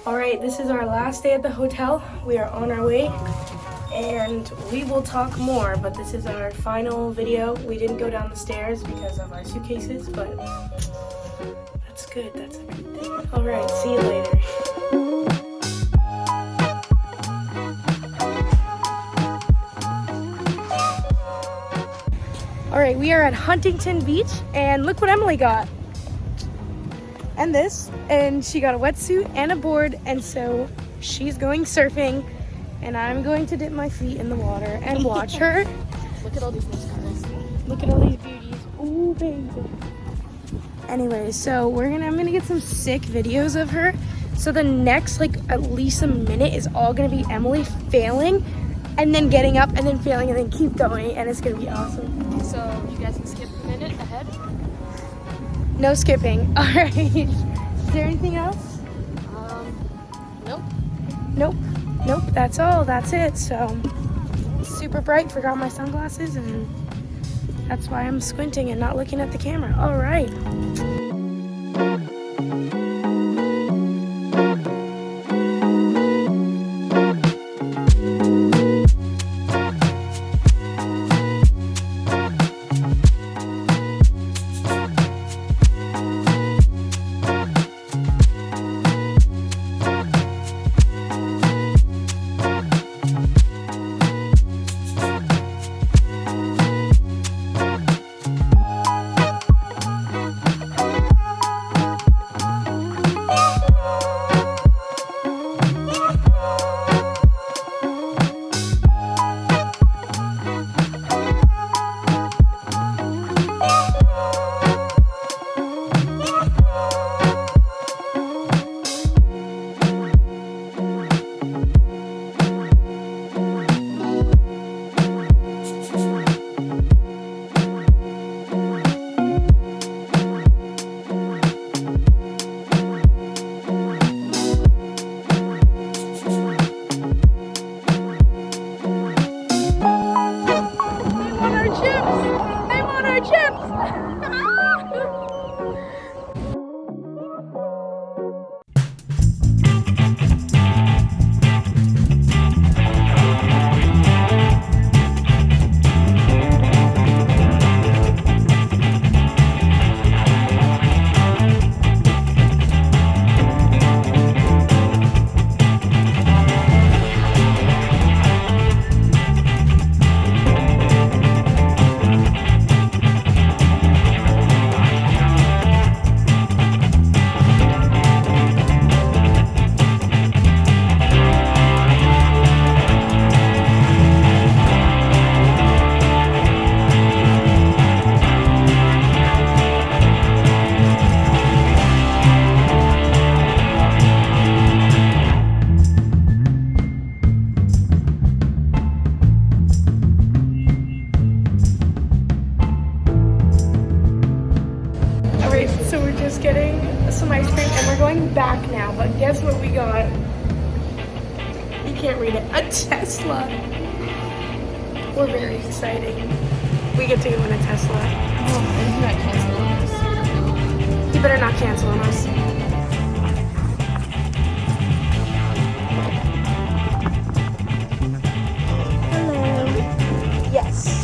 All right, this is our last day at the hotel. We are on our way and we will talk more, but this is our final video. We didn't go down the stairs because of our suitcases, but that's good. That's a good thing. All right, see you later. All right, we are at Huntington Beach and look what Emily got. And this, and she got a wetsuit and a board, and so she's going surfing, and I'm going to dip my feet in the water and watch her. Look at all these nice cars. Look at all these beauties. Ooh, baby. Anyways, so I'm gonna get some sick videos of her. So the next, at least a minute is all gonna be Emily failing, and then getting up, and then failing, and then keep going, and it's gonna be awesome. So you guys can skip a minute ahead. No skipping. All right. Is there anything else? Nope. Nope. That's all. That's it. So super bright. Forgot my sunglasses, and that's why I'm squinting and not looking at the camera. All right. So we're just getting some ice cream and we're going back now, but guess what we got? You can't read it. A Tesla. We're very excited. We get to go in a Tesla. Oh, and you're not canceling us. You better not cancel on us. Hello. Yes.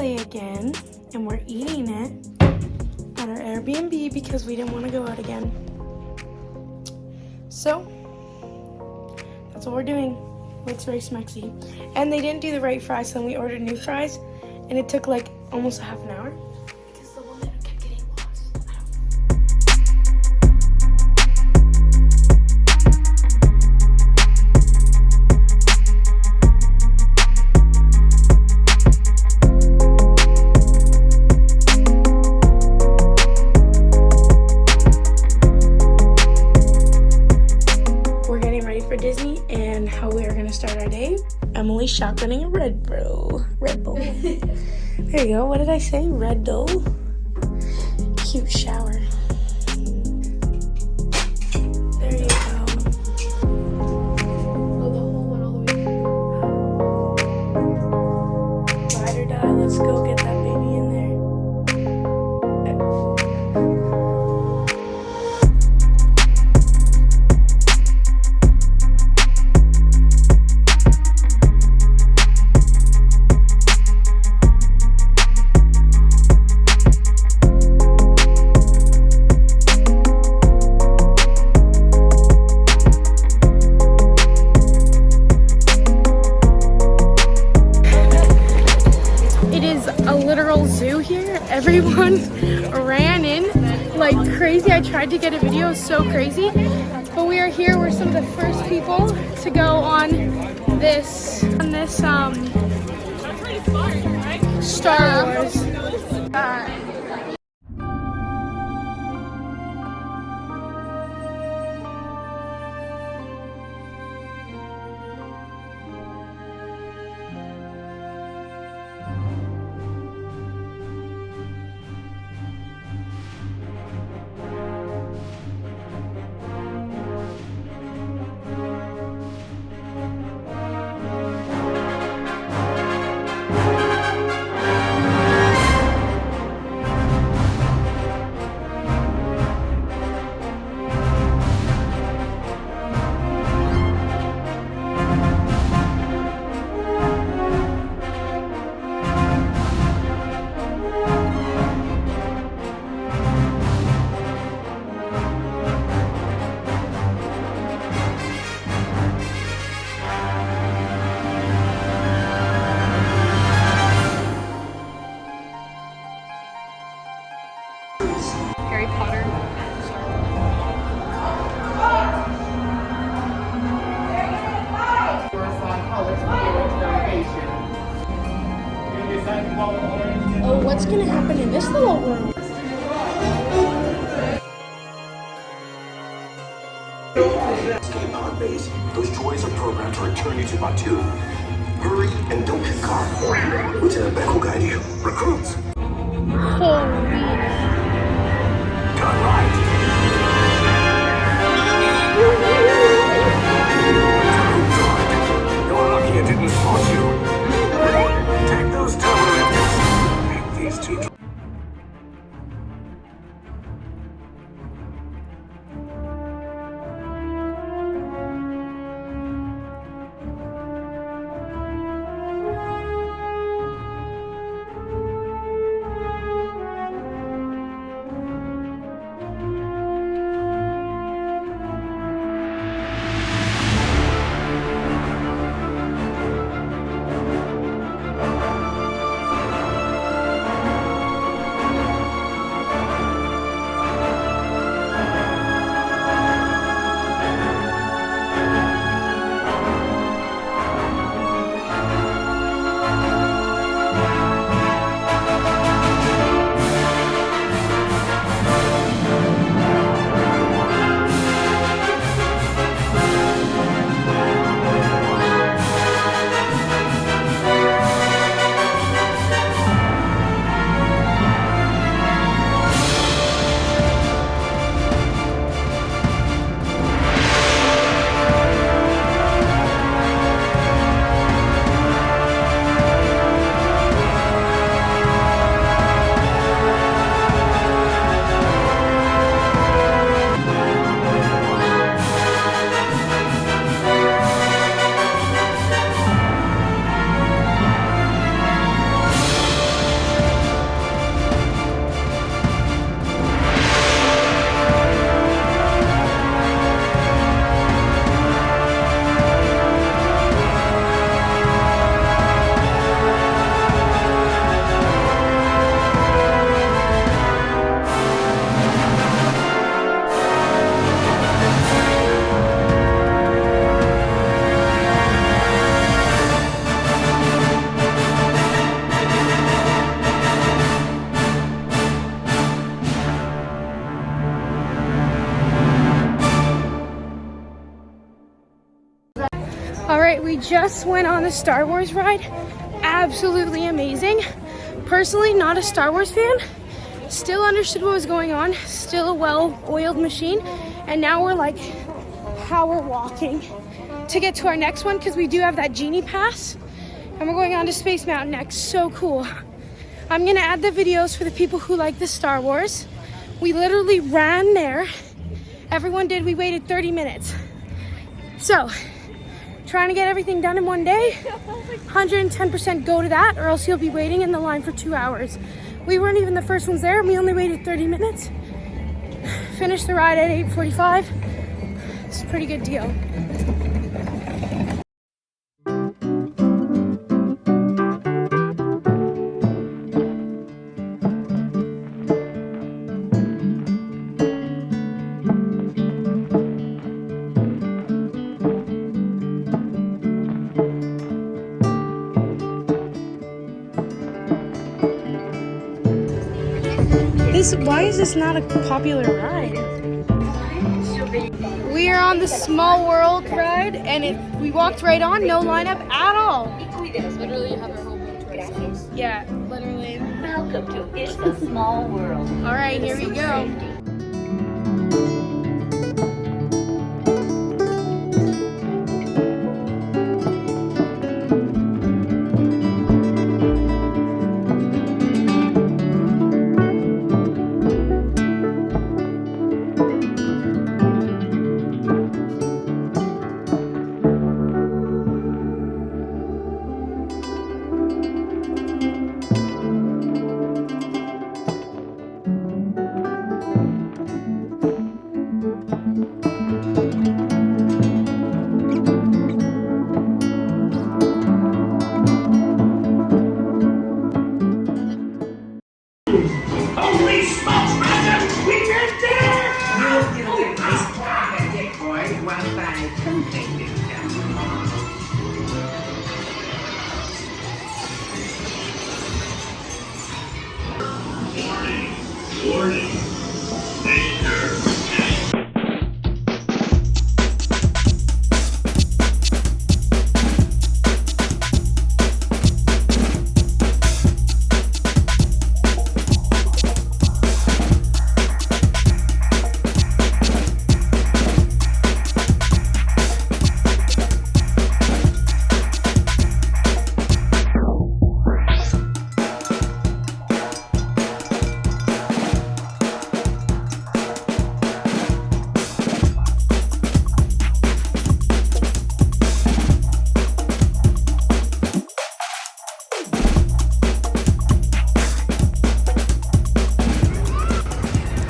Again, and we're eating it at our Airbnb because we didn't want to go out again. So that's what we're doing. Looks very smexy. And they didn't do the right fries, so then we ordered new fries, and it took like almost a half an hour because the one that kept getting lost. shotgunning a Red Bull. Red Bull. There you go. What did I say? Red Bull. Cute shower. There you go. Oh, the whole one all the way. Ride or die. Let's go get that baby in there. Zoo here. Everyone ran in like crazy. I tried to get a video, it was so crazy, but we are here. We're some of the first people to go on this Star Wars. Harry Potter. Oh, what's gonna happen in this little room? Escape pod base. Those droids are programmed to return you to Batu. Hurry and don't get caught. Lieutenant Ben will guide you. Recruits. Holy. Done right. You're lucky it didn't spot you. Take those turbo engines. Make these two. just went on the Star Wars ride. Absolutely amazing. Personally, not a Star Wars fan. Still understood what was going on. Still a well-oiled machine. And now we're like power walking to get to our next one because we do have that Genie Pass. And we're going on to Space Mountain next. So cool. I'm gonna add the videos for the people who like the Star Wars. We literally ran there. Everyone did. We waited 30 minutes. So, trying to get everything done in one day. 110% go to that, or else you'll be waiting in the line for 2 hours. We weren't even the first ones there, and we only waited 30 minutes. Finished the ride at 8:45. It's a pretty good deal. Why is this not a popular ride? We are on the Small World ride, and we walked right on, no lineup at all. Literally have a whole bunch of ourselves. Yeah, literally. Welcome to It's a Small World. All right, here we go. Holy smokes, Brandon! We get there! Warning. Danger.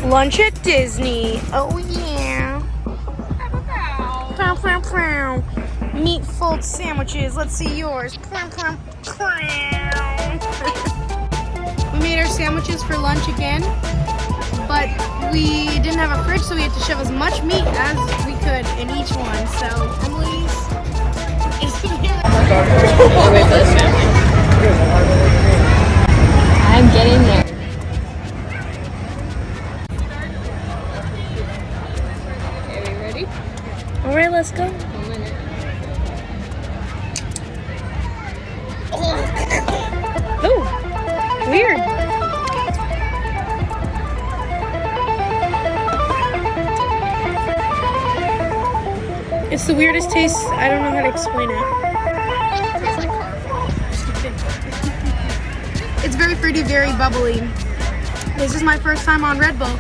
Lunch at Disney. Oh yeah. Pow, pow, pow. Meat fold sandwiches. Let's see yours. Pow, pow, pow. We made our sandwiches for lunch again, but we didn't have a fridge, so we had to shove as much meat as we could in each one. So Emily's is I'm getting there. All right, let's go. Oh, weird. It's the weirdest taste. I don't know how to explain it. It's very fruity, very bubbly. This is my first time on Red Bull,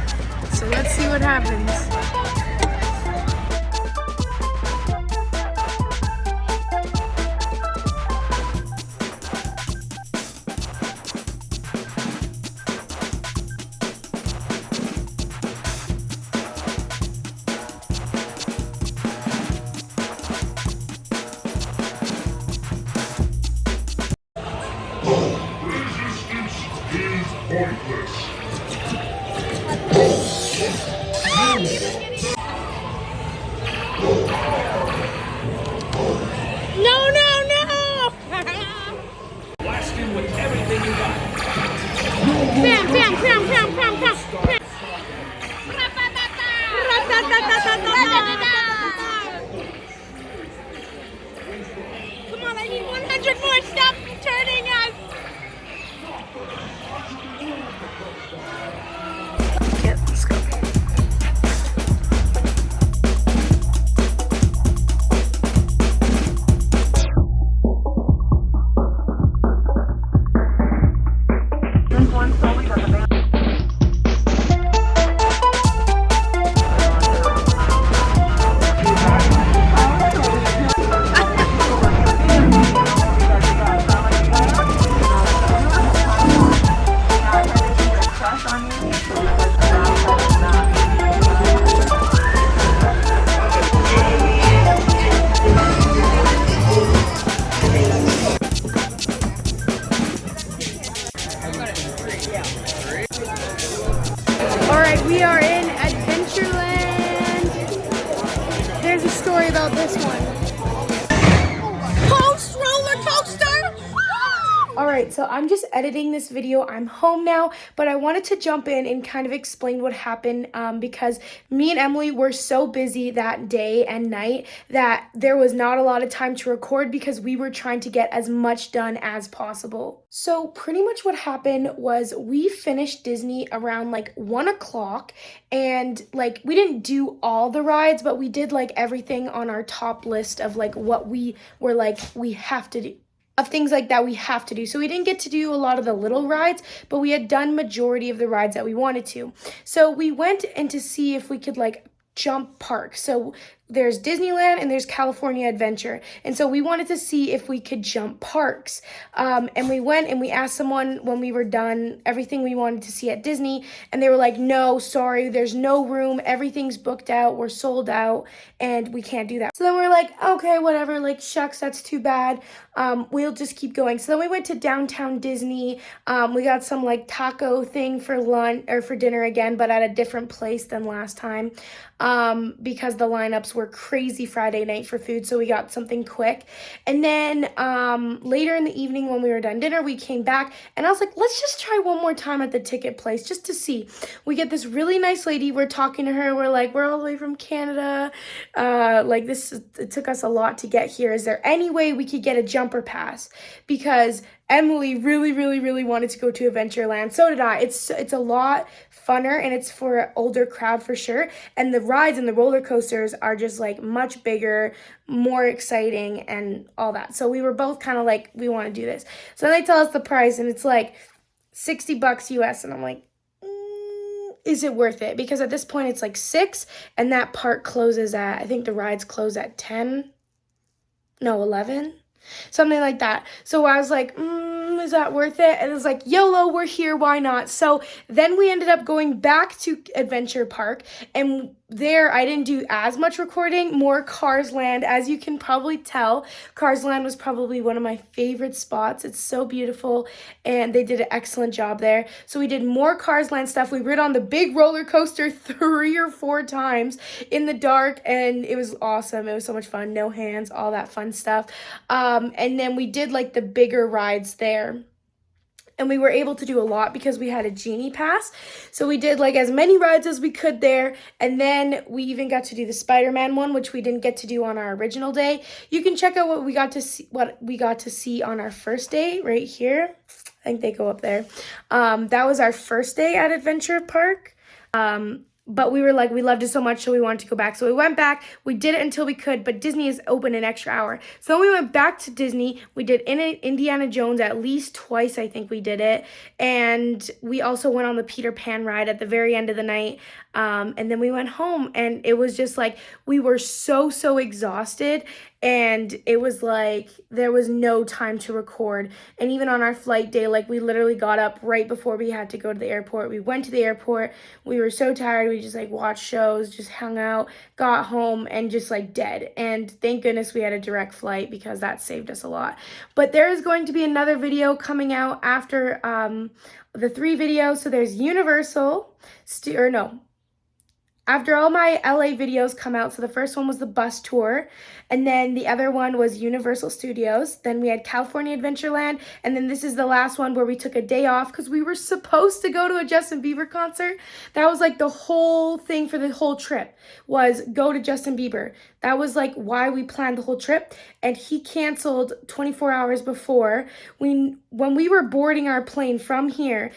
so let's see what happens. Blast him with everything you got. Bam, bam, bam, bam, bam, bam. All right, we are in Adventureland. There's a story about this one. Coast roller coaster! All right, so I'm just editing this video. I'm home now, but I wanted to jump in and kind of explain what happened because me and Emily were so busy that day and night that there was not a lot of time to record because we were trying to get as much done as possible. So pretty much what happened was we finished Disney around like 1 o'clock, and like we didn't do all the rides, but we did like everything on our top list of like what we were like we have to do, of things like that we have to do. So we didn't get to do a lot of the little rides, but we had done majority of the rides that we wanted to. So we went in to see if we could like jump park. So there's Disneyland and there's California Adventure. And so we wanted to see if we could jump parks. And we went and we asked someone when we were done everything we wanted to see at Disney. And they were like, no, sorry, there's no room. Everything's booked out. We're sold out and we can't do that. So then we're like, okay, whatever. Like, shucks, that's too bad. We'll just keep going. So then we went to downtown Disney. We got some like taco thing for lunch or for dinner again, but at a different place than last time. Because the lineups were crazy Friday night for food, so we got something quick. And then later in the evening when we were done dinner, we came back and I was like, let's just try one more time at the ticket place just to see. We get this really nice lady, we're talking to her, we're like, we're all the way from Canada, like it took us a lot to get here. Is there any way we could get a jumper pass? Because Emily really wanted to go to Adventureland. So did I. It's a lot funner and it's for an older crowd for sure. And the rides and the roller coasters are just like much bigger, more exciting and all that. So we were both kind of like, we want to do this. So then they tell us the price and it's like $60 US. And I'm like, is it worth it? Because at this point it's like 6 and that park closes at, I think the rides close at 11. Something like that. So I was like, is that worth it? And it was like, YOLO, we're here, why not? So then we ended up going back to Adventure Park, and there I didn't do as much recording, more Cars Land. As you can probably tell, Cars Land was probably one of my favorite spots. It's so beautiful and they did an excellent job there. So we did more Cars Land stuff. We rode on the big roller coaster 3 or 4 times in the dark and it was awesome. It was so much fun. No hands, all that fun stuff. And then we did like the bigger rides there. And we were able to do a lot because we had a Genie Pass. So we did like as many rides as we could there. And then we even got to do the Spider-Man one, which we didn't get to do on our original day. You can check out what we got to see on our first day right here. I think they go up there. That was our first day at Adventure Park. But we were like, we loved it so much, so we wanted to go back. So we went back. We did it until we could, but Disney is open an extra hour. So we went back to Disney. We did Indiana Jones at least twice, I think we did it. And we also went on the Peter Pan ride at the very end of the night. And then we went home, and it was just like, we were so exhausted. And it was like, there was no time to record. And even on our flight day, like we literally got up right before we had to go to the airport. We went to the airport. We were so tired. We just like watched shows, just hung out, got home and just like dead. And thank goodness we had a direct flight because that saved us a lot. But there is going to be another video coming out after the 3 videos. So there's Universal, after all my LA videos come out. So the first one was the bus tour, and then the other one was Universal Studios. Then we had California Adventureland, and then this is the last one where we took a day off because we were supposed to go to a Justin Bieber concert. That was like the whole thing for the whole trip, was go to Justin Bieber. That was like why we planned the whole trip, and he canceled 24 hours before. When we were boarding our plane from here,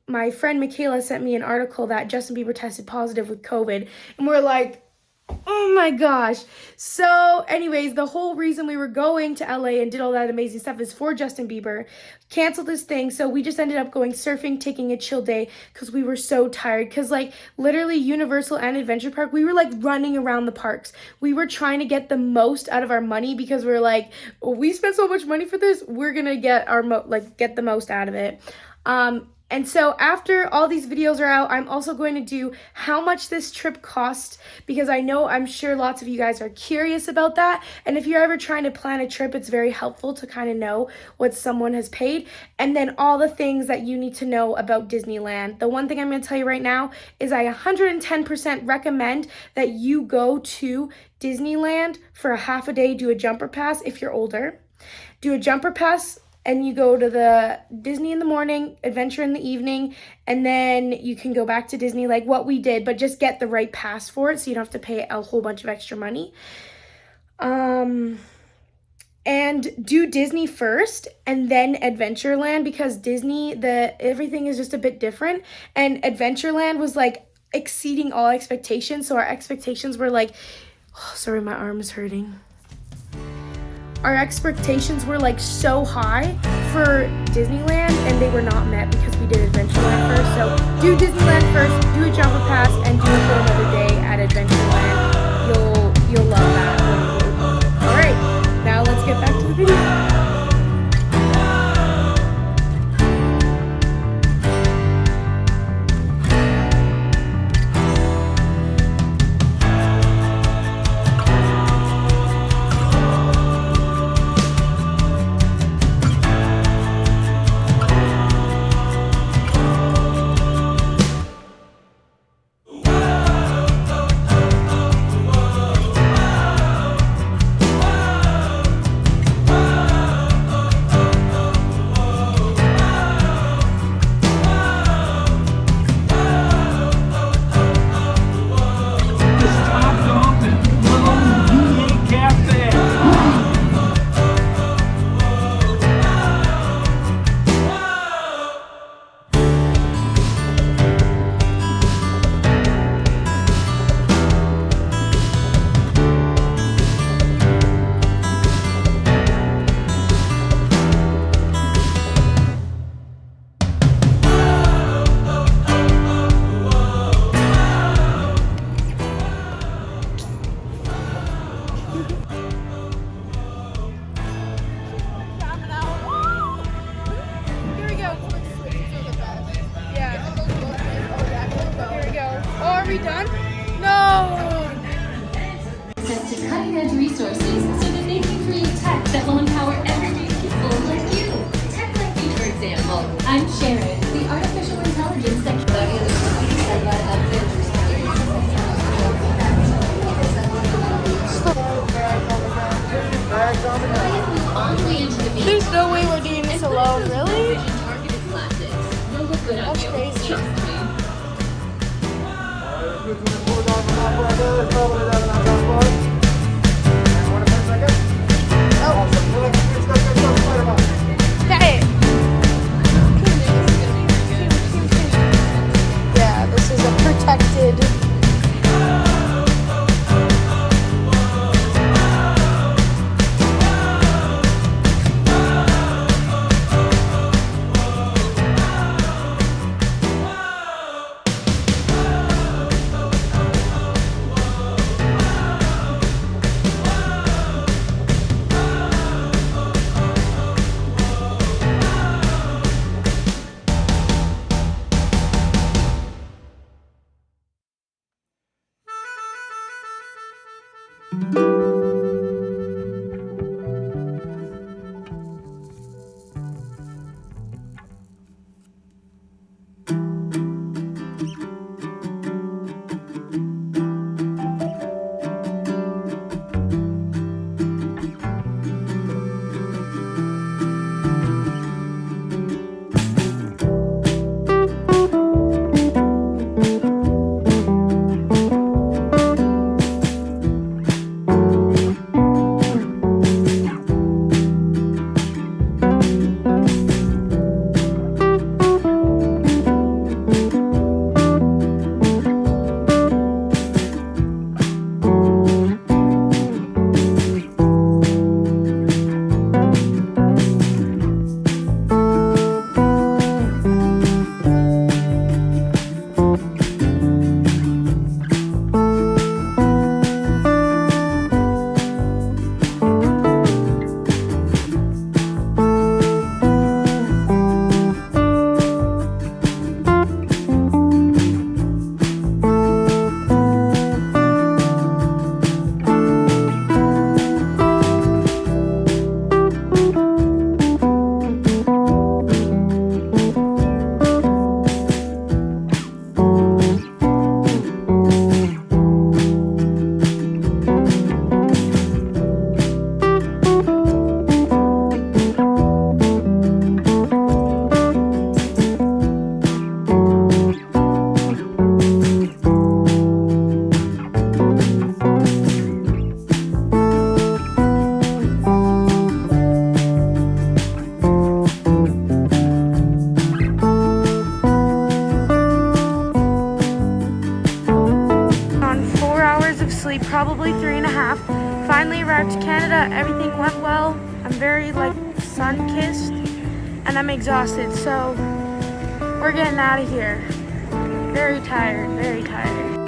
my friend Michaela sent me an article that Justin Bieber tested positive with COVID, and we're like, Oh my gosh. So, anyways, the whole reason we were going to LA and did all that amazing stuff is for Justin Bieber. Canceled his thing, so we just ended up going surfing, taking a chill day because we were so tired. Because, like, literally, Universal and Adventure Park, we were like running around the parks. We were trying to get the most out of our money because we are like, oh, we spent so much money for this, we're gonna get our get the most out of it. And so after all these videos are out, I'm also going to do how much this trip cost because I'm sure lots of you guys are curious about that. And if you're ever trying to plan a trip, it's very helpful to kind of know what someone has paid. And then all the things that you need to know about Disneyland. The one thing I'm going to tell you right now is I 110% recommend that you go to Disneyland for a half a day, do a jumper pass if you're older. Do a jumper pass and you go to the Disney in the morning, Adventure in the evening, and then you can go back to Disney like what we did, but just get the right pass for it so you don't have to pay a whole bunch of extra money. And do Disney first and then Adventureland because Disney, everything is just a bit different. And Adventureland was like exceeding all expectations. So our expectations were like, oh, sorry, my arm is hurting. Our expectations were like so high for Disneyland and they were not met because we did Adventureland first. So do Disneyland first, do a jumper pass, and do it for another day at Adventureland. You'll love that when you do. All right, now let's get back to the video. Are we done? No! Access to cutting-edge resources so that they can create tech that will empower everyday people like you. Tech like me, for example. I'm Sharon, the artificial intelligence There's no way we're doing this alone, really? That's crazy. Hey! Yeah, this is a protected... probably 3.5. Finally arrived to Canada. Everything went well. I'm very like sun-kissed and I'm exhausted, so we're getting out of here. Very tired, very tired.